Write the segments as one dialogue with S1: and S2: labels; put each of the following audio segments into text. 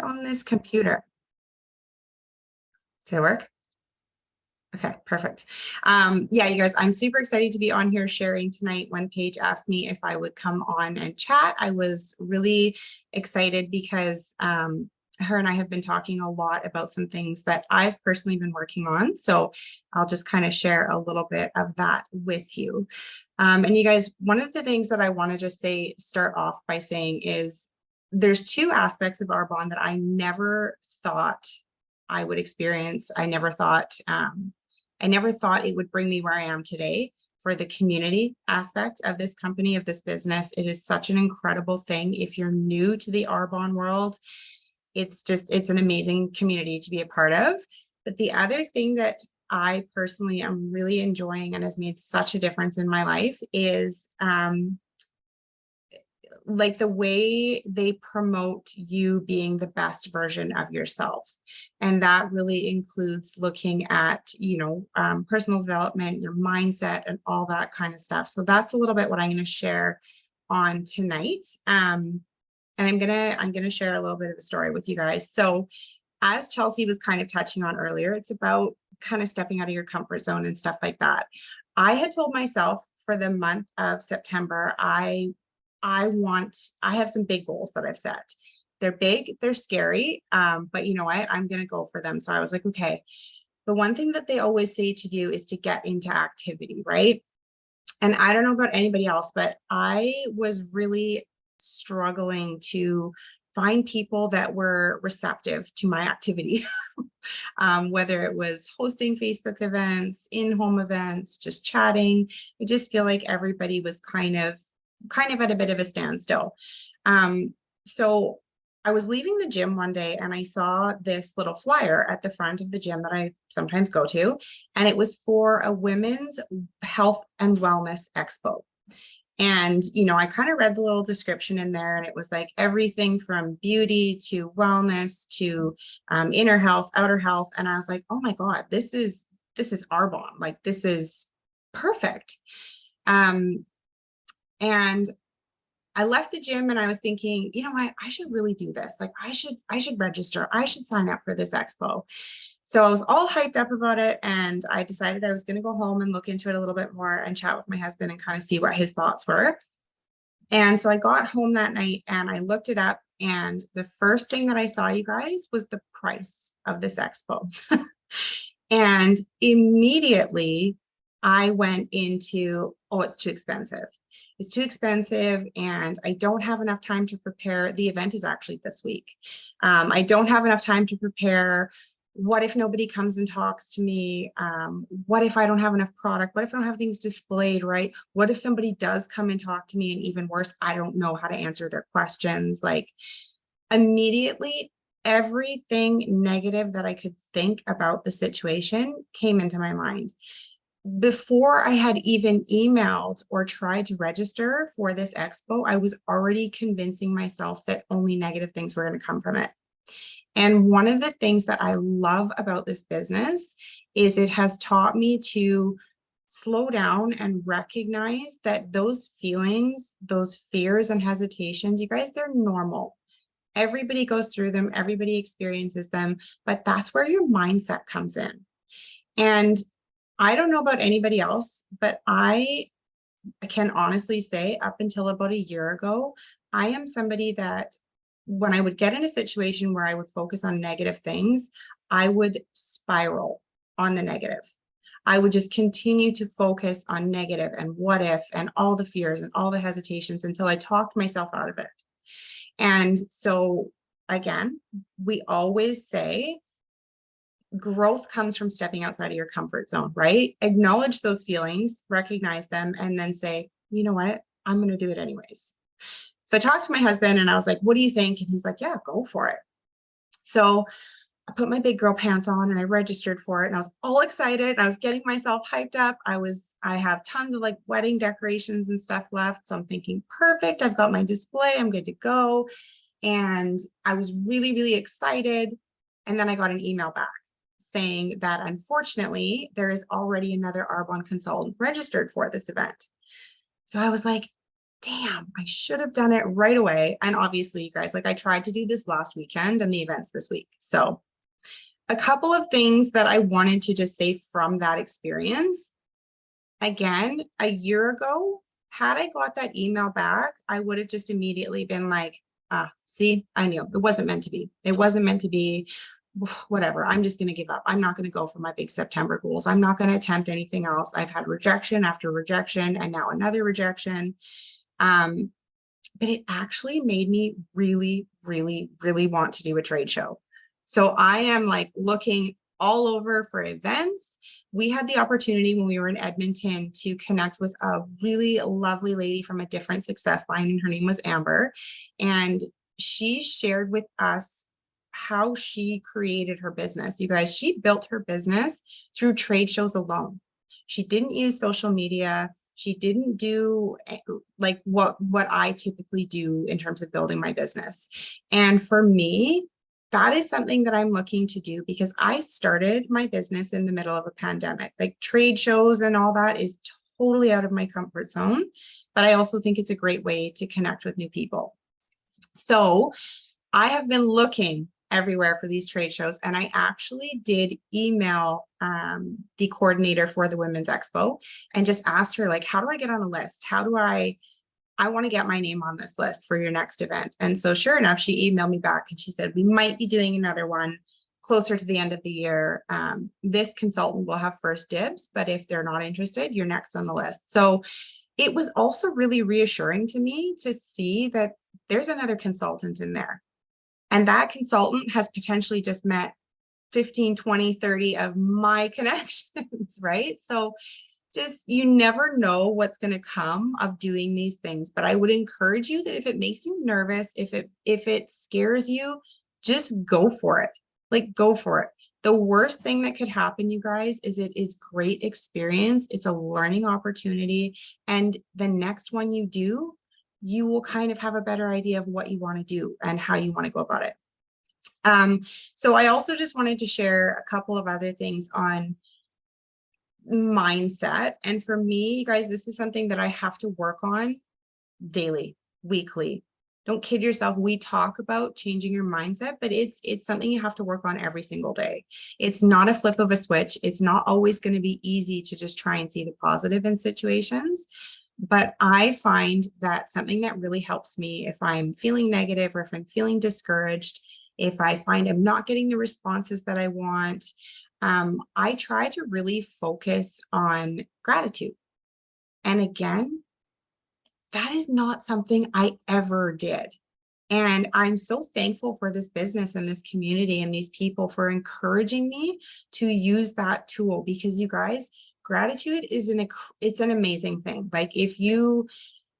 S1: on this computer? Did it work? Okay, perfect. Yeah, you guys, I'm super excited to be on here sharing tonight. When Paige asked me if I would come on and chat, I was really excited because her and I have been talking a lot about some things that I've personally been working on. So I'll just kind of share a little bit of that with you. And you guys, one of the things that I want to just start off by saying is there's two aspects of our bond that I never thought I would experience. I never thought it would bring me where I am today for the community aspect of this company, of this business. It is such an incredible thing. If you're new to the Arbonne world, it's an amazing community to be a part of. But the other thing that I personally am really enjoying and has made such a difference in my life is like the way they promote you being the best version of yourself. And that really includes looking at, personal development, your mindset, and all that kind of stuff. So that's a little bit what I'm going to share on tonight. And I'm gonna share a little bit of the story with you guys. So as Chelsea was kind of touching on earlier, it's about kind of stepping out of your comfort zone and stuff like that. I had told myself for the month of September, I have some big goals that I've set. They're big, they're scary, but you know what? I'm going to go for them. So I was like, okay, the one thing that they always say to do is to get into activity, right? And I don't know about anybody else, but I was really struggling to find people that were receptive to my activity, whether it was hosting Facebook events, in-home events, just chatting. I just feel like everybody was kind of at a bit of a standstill. So I was leaving the gym one day and I saw this little flyer at the front of the gym that I sometimes go to, and it was for a women's health and wellness expo. And, I kind of read the little description in there, and it was like everything from beauty to wellness to inner health, outer health. And I was like, oh my God, this is Arbonne. Like, this is perfect. And I left the gym and I was thinking, you know what, I should really do this. Like, I should register. I should sign up for this expo. So I was all hyped up about it, and I decided I was going to go home and look into it a little bit more and chat with my husband and kind of see what his thoughts were. And so I got home that night and I looked it up, and the first thing that I saw, you guys, was the price of this expo. And immediately I went into, oh, it's too expensive. It's too expensive, and I don't have enough time to prepare. The event is actually this week. I don't have enough time to prepare. What if nobody comes and talks to me? What if I don't have enough product? What if I don't have things displayed right? What if somebody does come and talk to me, and even worse, I don't know how to answer their questions? Like, immediately, everything negative that I could think about the situation came into my mind. Before I had even emailed or tried to register for this expo, I was already convincing myself that only negative things were going to come from it. And one of the things that I love about this business is it has taught me to slow down and recognize that those feelings, those fears and hesitations, you guys, they're normal. Everybody goes through them, everybody experiences them, but that's where your mindset comes in. And I don't know about anybody else, but I can honestly say up until about a year ago, I am somebody that when I would get in a situation where I would focus on negative things, I would spiral on the negative. I would just continue to focus on negative and what if and all the fears and all the hesitations until I talked myself out of it. And so again, we always say growth comes from stepping outside of your comfort zone, right? Acknowledge those feelings, recognize them, and then say, you know what, I'm going to do it anyways. So I talked to my husband and I was like, what do you think? And he's like, yeah, go for it. So I put my big girl pants on and I registered for it, and I was all excited. And I was getting myself hyped up. I have tons of like wedding decorations and stuff left. So I'm thinking, perfect. I've got my display. I'm good to go. And I was really, really excited. And then I got an email back saying that unfortunately, there is already another Arbonne consultant registered for this event. So I was like, damn, I should have done it right away. And obviously, you guys, like I tried to do this last weekend and the events this week. So a couple of things that I wanted to just say from that experience. Again, a year ago, had I got that email back, I would have just immediately been like, ah, see, I knew it wasn't meant to be. It wasn't meant to be. Whatever. I'm just going to give up. I'm not going to go for my big September goals. I'm not going to attempt anything else. I've had rejection after rejection and now another rejection. Um, but it actually made me really, really, really want to do a trade show. So I am like looking all over for events. We had the opportunity when we were in Edmonton to connect with a really lovely lady from a different success line, and her name was Amber. And she shared with us how she created her business. You guys, she built her business through trade shows alone. She didn't use social media. She didn't do like what I typically do in terms of building my business. And for me, that is something that I'm looking to do because I started my business in the middle of a pandemic. Like trade shows and all that is totally out of my comfort zone, but I also think it's a great way to connect with new people. So I have been looking everywhere for these trade shows, and I actually did email the coordinator for the Women's Expo and just asked her, like, how do I get on a list? How do I want to get my name on this list for your next event. And so sure enough, she emailed me back and she said, we might be doing another one closer to the end of the year. This consultant will have first dibs, but if they're not interested, you're next on the list. So it was also really reassuring to me to see that there's another consultant in there. And that consultant has potentially just met 15, 20, 30 of my connections, right? So just, you never know what's going to come of doing these things. But I would encourage you that if it makes you nervous, if it scares you, just go for it. Like, go for it. The worst thing that could happen, you guys, is it is great experience. It's a learning opportunity. And the next one you do, you will kind of have a better idea of what you want to do and how you want to go about it. So I also just wanted to share a couple of other things on mindset. And for me, you guys, this is something that I have to work on daily, weekly. Don't kid yourself. We talk about changing your mindset, but it's something you have to work on every single day. It's not a flip of a switch. It's not always going to be easy to just try and see the positive in situations. But I find that something that really helps me if I'm feeling negative or if I'm feeling discouraged, if I find I'm not getting the responses that I want, I try to really focus on gratitude. And again, that is not something I ever did. And I'm so thankful for this business and this community and these people for encouraging me to use that tool, because you guys, gratitude is it's an amazing thing. Like if you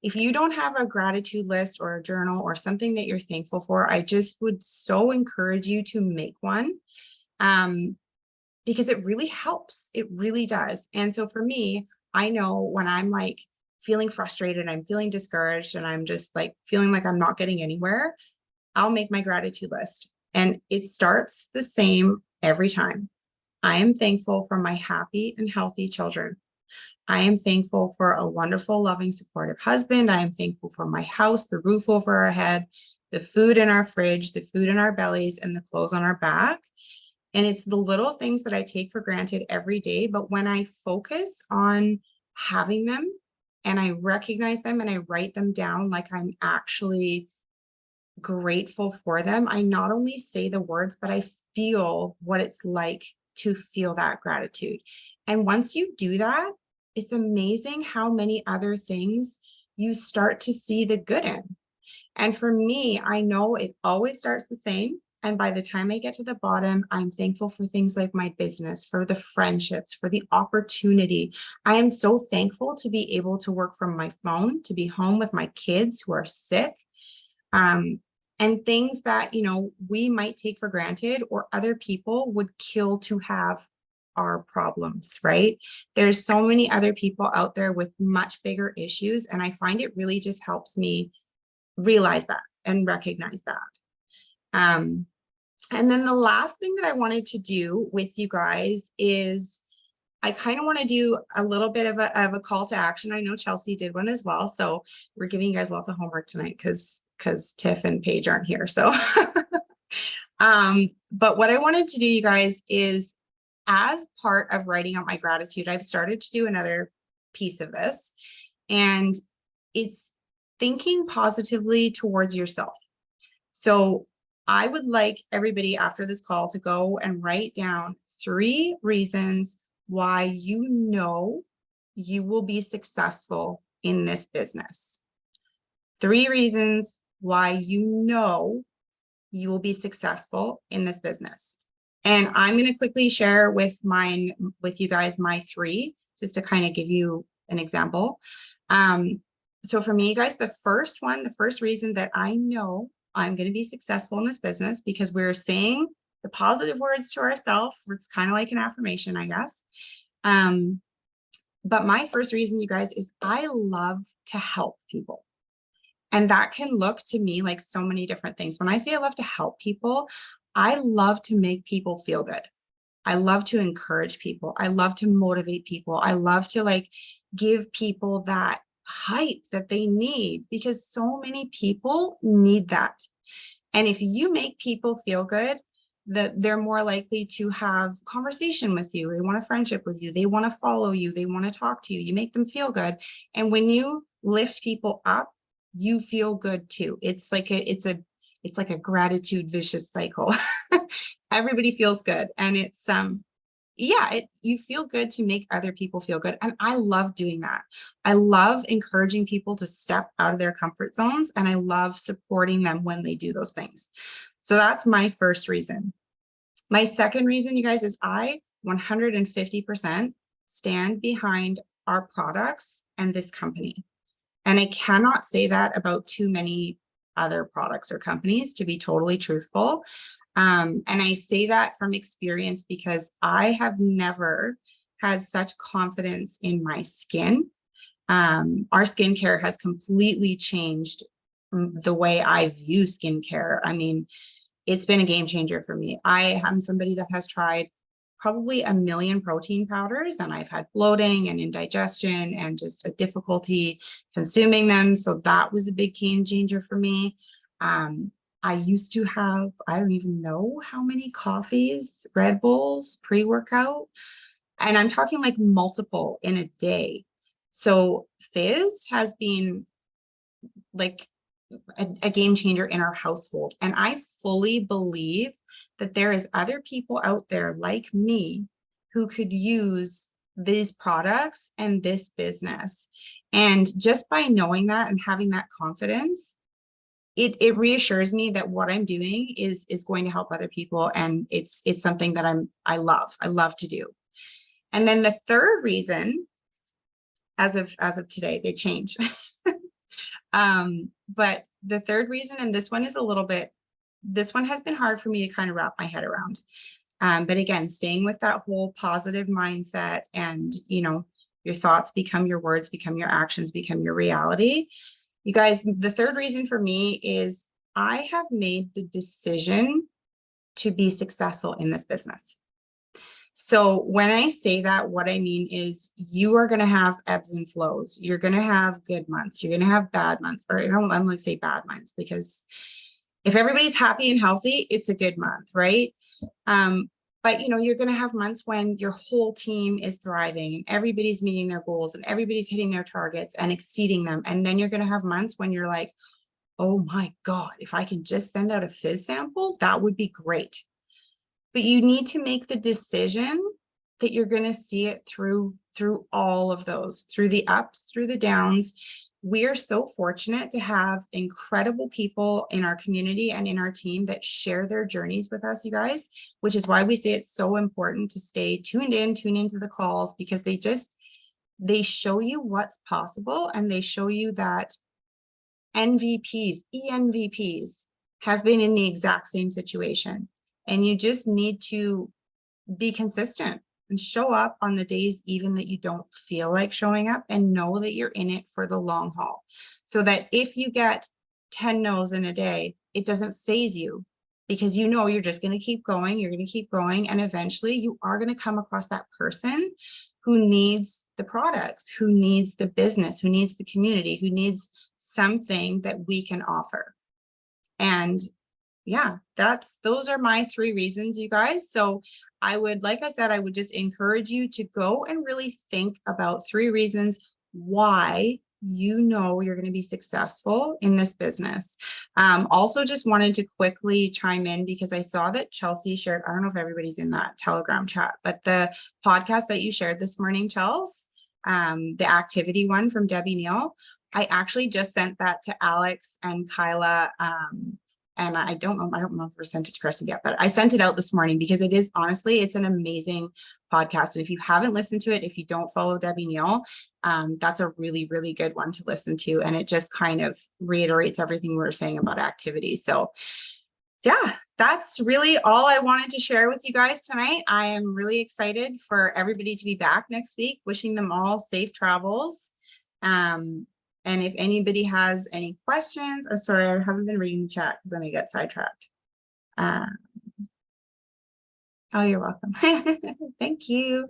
S1: don't have a gratitude list or a journal or something that you're thankful for, I just would so encourage you to make one. Because it really helps. It really does. And so for me, I know when I'm like feeling frustrated, I'm feeling discouraged, and I'm just like feeling like I'm not getting anywhere, I'll make my gratitude list. And it starts the same every time. I am thankful for my happy and healthy children. I am thankful for a wonderful, loving, supportive husband. I am thankful for my house, the roof over our head, the food in our fridge, the food in our bellies, and the clothes on our back. And it's the little things that I take for granted every day. But when I focus on having them and I recognize them and I write them down like I'm actually grateful for them, I not only say the words, but I feel what it's like to feel that gratitude. And once you do that, it's amazing how many other things you start to see the good in. And for me, I know it always starts the same. And by the time I get to the bottom, I'm thankful for things like my business, for the friendships, for the opportunity. I am so thankful to be able to work from my phone, to be home with my kids who are sick, and things that, we might take for granted or other people would kill to have our problems, right? There's so many other people out there with much bigger issues. And I find it really just helps me realize that and recognize that. And then the last thing that I wanted to do with you guys is I kind of want to do a little bit of a call to action. I know Chelsea did one as well. So we're giving you guys lots of homework tonight because Tiff and Paige aren't here. So but what I wanted to do, you guys, is as part of writing out my gratitude, I've started to do another piece of this, and it's thinking positively towards yourself. So I would like everybody after this call to go and write down 3 reasons why you know you will be successful in this business. 3 reasons why you know you will be successful in this business. And I'm going to quickly share with you guys my 3, just to kind of give you an example. So for me, you guys, the first reason that I know I'm going to be successful in this business, because we're saying the positive words to ourselves. It's kind of like an affirmation, I guess. But my first reason, you guys, is I love to help people. And that can look to me like so many different things. When I say I love to help people, I love to make people feel good. I love to encourage people. I love to motivate people. I love to like give people that hype that they need, because so many people need that. And if you make people feel good, that they're more likely to have conversation with you. They want a friendship with you. They want to follow you. They want to talk to you. You make them feel good. And when you lift people up, you feel good too. It's like a gratitude vicious cycle. Everybody feels good. And it's you feel good to make other people feel good. And I love doing that. I love encouraging people to step out of their comfort zones, and I love supporting them when they do those things. So that's my first reason. My second reason, you guys, is I 150% stand behind our products and this company. And I cannot say that about too many other products or companies, to be totally truthful. And I say that from experience, because I have never had such confidence in my skin. Our skincare has completely changed the way I view skincare. I mean, it's been a game changer for me. I am somebody that has tried probably a million protein powders, and I've had bloating and indigestion and just a difficulty consuming them. So that was a big game changer for me. I used to have, I don't even know how many coffees, Red Bulls, pre-workout, and I'm talking like multiple in a day. So Fizz has been like a game changer in our household. And I fully believe that there is other people out there like me who could use these products and this business. And just by knowing that and having that confidence, it reassures me that what I'm doing is going to help other people. And it's something that I love to do. And then the third reason, as of today, they change. But the third reason, and this one has been hard for me to kind of wrap my head around. But again, staying with that whole positive mindset, and, your thoughts become your words, become your actions, become your reality. You guys, the third reason for me is I have made the decision to be successful in this business. So when I say that, what I mean is you are going to have ebbs and flows. You're going to have good months. You're going to have bad months. Or I'm going to say bad months, because if everybody's happy and healthy, it's a good month, right? But you're going to have months when your whole team is thriving and everybody's meeting their goals and everybody's hitting their targets and exceeding them. And then you're going to have months when you're like, oh my God, if I can just send out a Fizz sample, that would be great. But you need to make the decision that you're going to see it through all of those, through the ups, through the downs. We are so fortunate to have incredible people in our community and in our team that share their journeys with us, you guys, which is why we say it's so important to stay tuned into the calls, because they show you what's possible, and they show you that NVPs, ENVPs have been in the exact same situation. And you just need to be consistent and show up on the days even that you don't feel like showing up, and know that you're in it for the long haul. So that if you get 10 no's in a day, it doesn't phase you, because you're just going to keep going. You're going to keep going. And eventually you are going to come across that person who needs the products, who needs the business, who needs the community, who needs something that we can offer. And yeah, those are my 3 reasons, you guys. So I would, like I said, I would just encourage you to go and really think about 3 reasons why you know you're going to be successful in this business. Also just wanted to quickly chime in because I saw that Chelsea shared, I don't know if everybody's in that Telegram chat, but the podcast that you shared this morning, Chels, the activity one from Debbie Neal, I actually just sent that to Alex and Kyla. And I don't know if I sent it to Kristen yet, but I sent it out this morning because it is, honestly, it's an amazing podcast. And if you haven't listened to it, if you don't follow Debbie Neal, that's a really, really good one to listen to. And it just kind of reiterates everything we were saying about activities. So yeah, that's really all I wanted to share with you guys tonight. I am really excited for everybody to be back next week, wishing them all safe travels. And if anybody has any questions, oh, sorry, I haven't been reading the chat because then I get sidetracked. Oh, you're welcome. Thank you.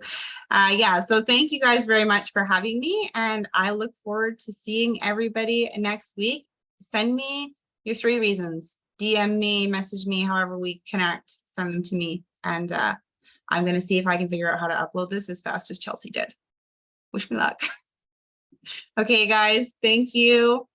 S1: Yeah, so thank you guys very much for having me. And I look forward to seeing everybody next week. Send me your 3 reasons. DM me, message me, however we connect, send them to me. And I'm going to see if I can figure out how to upload this as fast as Chelsea did. Wish me luck. Okay, guys, thank you.